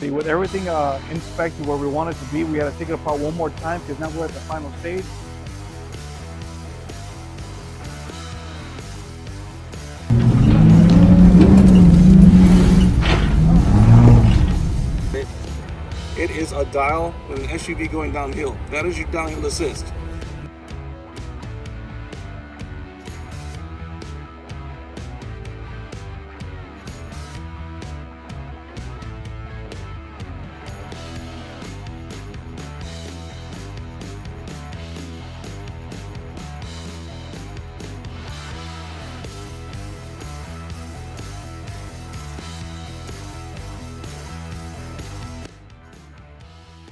See, with everything inspected where we want it to be, we had to take it apart one more time because now we're at the final stage. It is a dial with an SUV going downhill. That is your downhill assist.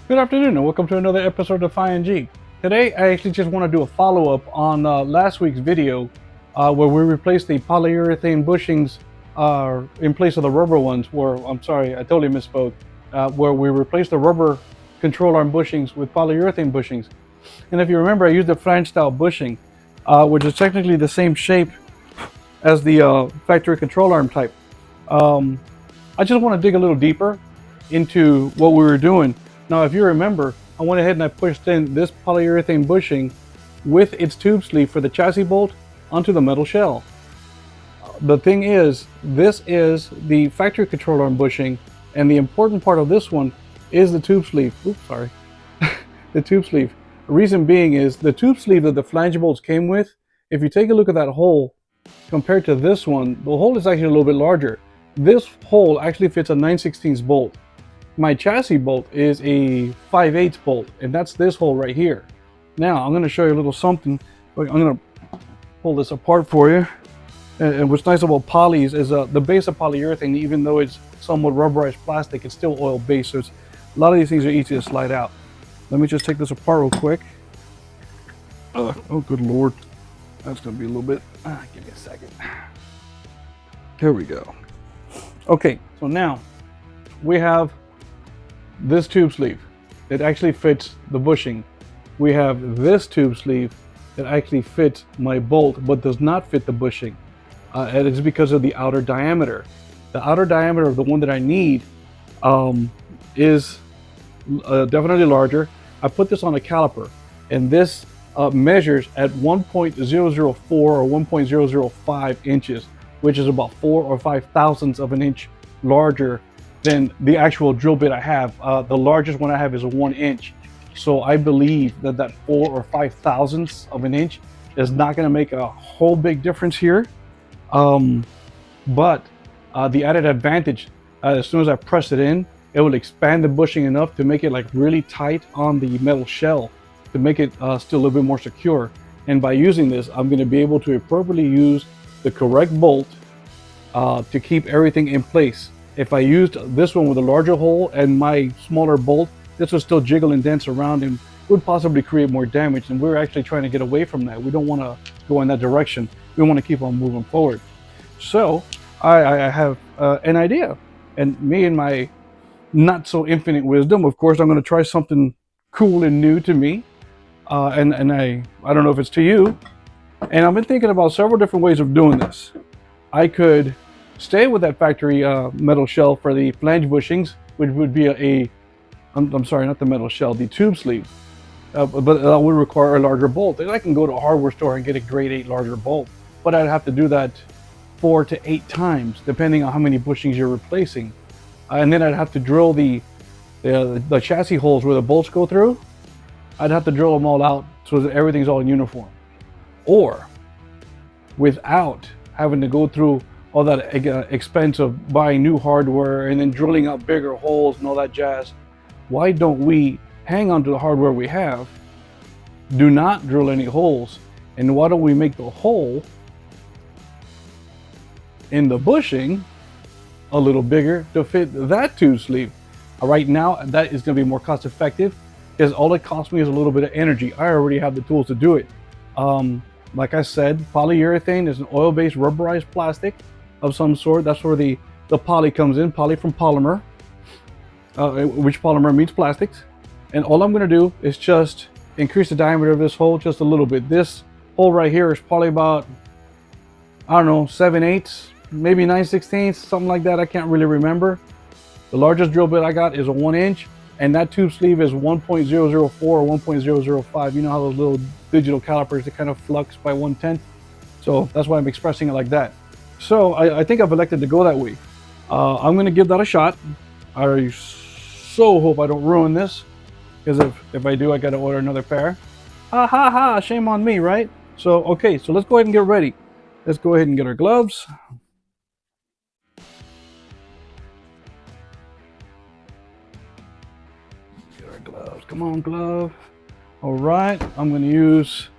Good afternoon and welcome to another episode of ING. Today I actually just want to do a follow-up on last week's video where we replaced the polyurethane bushings in place of the rubber ones, I'm sorry, I totally misspoke, where we replaced the rubber control arm bushings with polyurethane bushings. And if you remember, I used the flange style bushing, which is technically the same shape as the factory control arm type. I just want to dig a little deeper into what we were doing. Now, if you remember, I went ahead and I pushed in this polyurethane bushing with its tube sleeve for the chassis bolt onto the metal shell. The thing is, this is the factory control arm bushing, and the important part of this one is the tube sleeve. Oops, sorry. The tube sleeve. The reason being is the tube sleeve that the flange bolts came with, if you take a look at that hole compared to this one, the hole is actually a little bit larger. This hole actually fits a 9/16 bolt. My chassis bolt is a 5/8 bolt, and that's this hole right here. Now, I'm going to show you a little something. I'm going to pull this apart for you. And what's nice about polys is the base of polyurethane, even though it's somewhat rubberized plastic, it's still oil-based, so a lot of these things are easy to slide out. Let me just take this apart real quick. Oh, good Lord. That's going to be a little bit... give me a second. There we go. Okay, so now we have this tube sleeve that actually fits the bushing. We have this tube sleeve that actually fits my bolt but does not fit the bushing, and it's because of the outer diameter. The outer diameter of the one that I need is definitely larger. I put this on a caliper, and this measures at 1.004 or 1.005 inches, which is about 4 or 5 thousandths of an inch larger than the actual drill bit I have. The largest one I have is a 1 inch. So I believe that 4 or 5 thousandths of an inch is not going to make a whole big difference here. But the added advantage, as soon as I press it in, it will expand the bushing enough to make it like really tight on the metal shell to make it still a little bit more secure. And by using this, I'm going to be able to appropriately use the correct bolt to keep everything in place. If I used this one with a larger hole and my smaller bolt, this would still jiggle and dance around and would possibly create more damage. And we're actually trying to get away from that. We don't want to go in that direction. We want to keep on moving forward. So I have an idea, and me and my not so infinite wisdom, of course, I'm going to try something cool and new to me. And I don't know if it's to you. And I've been thinking about several different ways of doing this. I could stay with that factory metal shell for the flange bushings, which would be I'm sorry, not the metal shell, the tube sleeve. But that would require a larger bolt. And I can go to a hardware store and get a grade 8 larger bolt, but I'd have to do that 4 to 8 times, depending on how many bushings you're replacing. And then I'd have to drill the chassis holes where the bolts go through. I'd have to drill them all out so that everything's all uniform. Or, without having to go through all that expense of buying new hardware and then drilling out bigger holes and all that jazz, why don't we hang on to the hardware we have, do not drill any holes, and why don't we make the hole in the bushing a little bigger to fit that tube sleeve? Right now, that is going to be more cost effective because all it costs me is a little bit of energy. I already have the tools to do it. Like I said, polyurethane is an oil-based rubberized plastic of some sort. That's where the poly comes in, poly from polymer, which polymer means plastics. And all I'm going to do is just increase the diameter of this hole just a little bit. This hole right here is probably about, I don't know, 7/8, maybe 9/16, something like that. I can't really remember. The largest drill bit I got is a 1-inch, and that tube sleeve is 1.004 or 1.005. You know how those little digital calipers, they kind of flux by 1/10. So that's why I'm expressing it like that. So I think I've elected to go that way. I'm going to give that a shot. I so hope I don't ruin this, because if I do, I got to order another pair. Ha ha ha, shame on me, right? So, okay, so let's go ahead and get ready. Let's go ahead and get our gloves. Get our gloves, come on glove. All right, I'm gonna use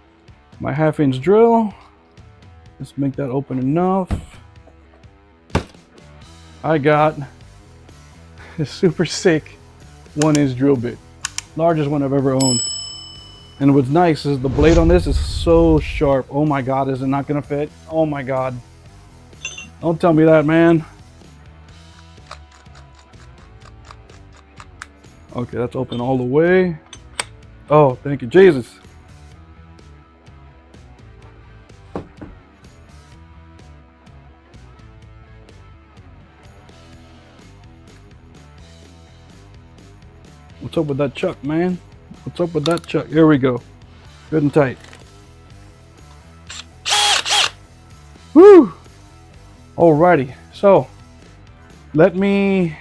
my 1/2-inch drill. Let's make that open enough. I got a super sick 1-inch drill bit. Largest one I've ever owned. And what's nice is the blade on this is so sharp. Oh my God, is it not gonna fit? Oh my God. Don't tell me that, man. Okay, that's open all the way. Oh, thank you, Jesus. What's up with that chuck, man? What's up with that chuck? Here we go. Good and tight. Woo! Alrighty. So let me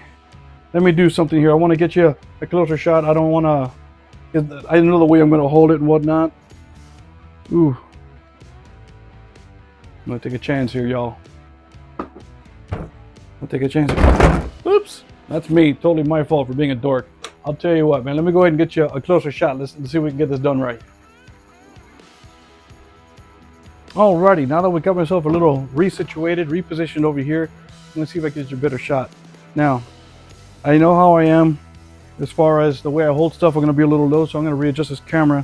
do something here. I want to get you a closer shot. I don't want to. I know the way I'm going to hold it and whatnot. Ooh. I'm going to take a chance here, y'all. I'll take a chance. Oops. That's me. Totally my fault for being a dork. I'll tell you what, man. Let me go ahead and get you a closer shot. Let's see if we can get this done right. Alrighty, now that we got myself a little resituated, repositioned over here, let's see if I can get you a better shot. Now, I know how I am as far as the way I hold stuff. I'm going to be a little low, so I'm going to readjust this camera.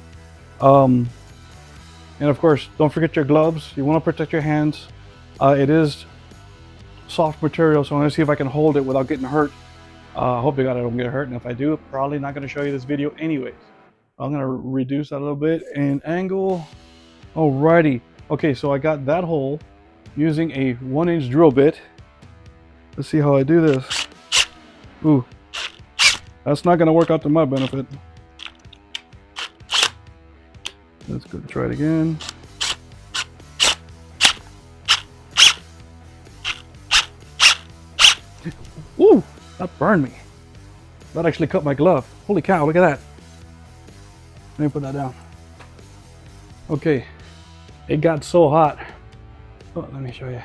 And of course, don't forget your gloves. You want to protect your hands. It is soft material, so I'm going to see if I can hold it without getting hurt. I hope to God I don't get hurt, and if I do, probably not going to show you this video anyways. I'm going to reduce that a little bit and angle. Alrighty. Okay, so I got that hole using a 1-inch drill bit. Let's see how I do this. Ooh, that's not going to work out to my benefit. Let's go try it again. Ooh, that burned me. That actually cut my glove. Holy cow, look at that. Let me put that down. Okay, it got so hot. Oh, let me show you.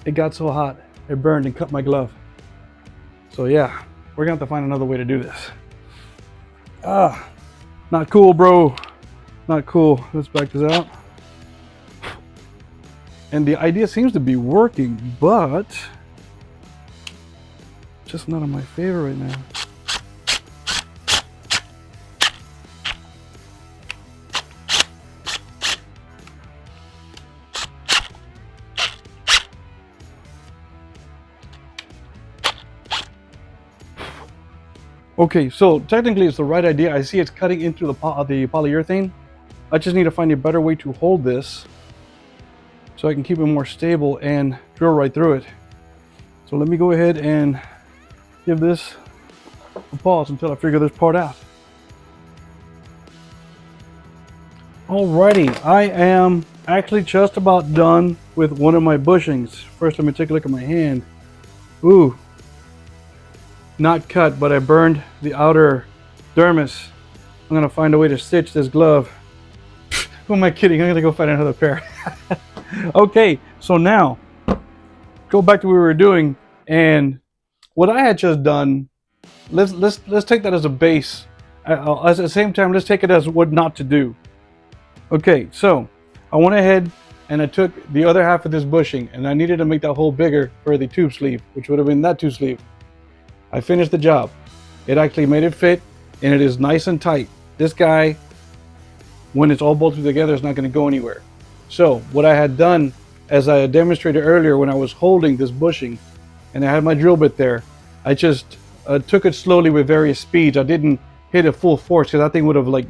It got so hot, it burned and cut my glove. So yeah, we're gonna have to find another way to do this. Not cool, bro. Not cool. Let's back this out. And the idea seems to be working, but just not in my favor right now. Okay, so technically it's the right idea. I see it's cutting into the polyurethane. I just need to find a better way to hold this so I can keep it more stable and drill right through it. So let me go ahead and give this a pause until I figure this part out. Alrighty, I am actually just about done with one of my bushings. First, let me take a look at my hand. Ooh. Not cut, but I burned the outer dermis. I'm gonna find a way to stitch this glove. Who am I kidding? I'm gonna go find another pair. Okay, so now go back to what we were doing, and what I had just done. Let's take that as a base. At the same time, let's take it as what not to do. Okay, so I went ahead and I took the other half of this bushing, and I needed to make that hole bigger for the tube sleeve, which would have been that tube sleeve. I finished the job. It actually made it fit, and it is nice and tight. This guy, when it's all bolted together, is not going to go anywhere. So what I had done, as I demonstrated earlier when I was holding this bushing, and I had my drill bit there, I just took it slowly with various speeds. I didn't hit it full force, because that thing would have like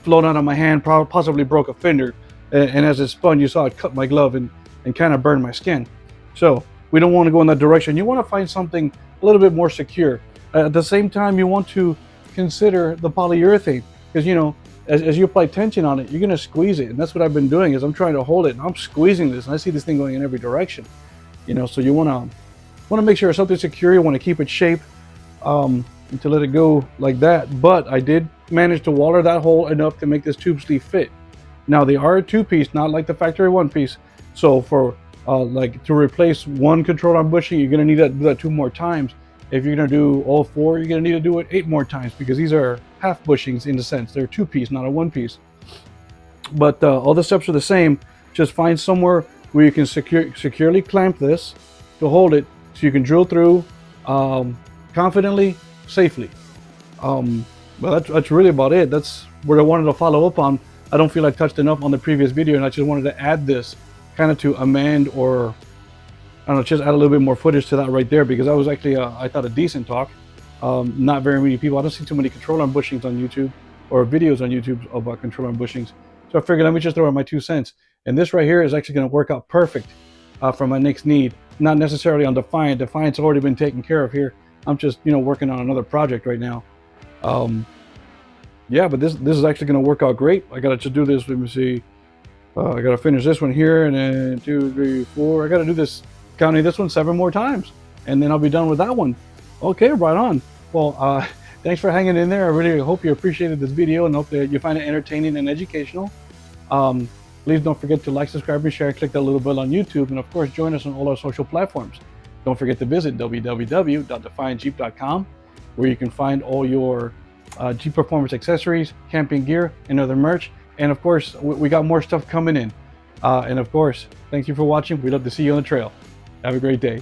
flown out of my hand, possibly broke a fender. And as it spun, you saw it cut my glove and kind of burned my skin. So we don't want to go in that direction. You want to find something a little bit more secure. At the same time, you want to consider the polyurethane, because you know, as you apply tension on it, you're going to squeeze it, and that's what I've been doing. Is I'm trying to hold it and I'm squeezing this, and I see this thing going in every direction. You know, so you want to make sure it's something secure. You want to keep it shaped, and to let it go like that. But I did manage to water that hole enough to make this tube sleeve fit. Now they are a two-piece, not like the factory one-piece. So for like to replace one control arm bushing, you're going to need to do that 2 more times. If you're going to do all 4, you're going to need to do it 8 more times, because these are half bushings in a sense. They're 2-piece, not a 1-piece. But all the steps are the same. Just find somewhere where you can securely clamp this to hold it, so you can drill through confidently, safely. Well, that's really about it. That's what I wanted to follow up on. I don't feel I touched enough on the previous video, and I just wanted to add this kind of to amend, or I don't know, just add a little bit more footage to that right there, because that was actually I thought a decent talk. Not very many people. I don't see too many control arm bushings on YouTube, or videos on YouTube about control arm bushings. So I figured, let me just throw in my 2 cents. And this right here is actually going to work out perfect for my next need. Not necessarily on Defiant. Defiant's already been taken care of here. I'm just, you know, working on another project right now. Yeah, but this is actually going to work out great. I got to just do this. Let me see. I got to finish this one here, and then 2, 3, 4. I got to do this, counting this one 7 more times, and then I'll be done with that one. Okay, right on. Well, thanks for hanging in there. I really hope you appreciated this video, and hope that you find it entertaining and educational. Please don't forget to like, subscribe, and share. Click that little bell on YouTube, and of course, join us on all our social platforms. Don't forget to visit www.defiantjeep.com, where you can find all your Jeep Performance accessories, camping gear, and other merch. And of course, we got more stuff coming in. And of course, thank you for watching. We'd love to see you on the trail. Have a great day.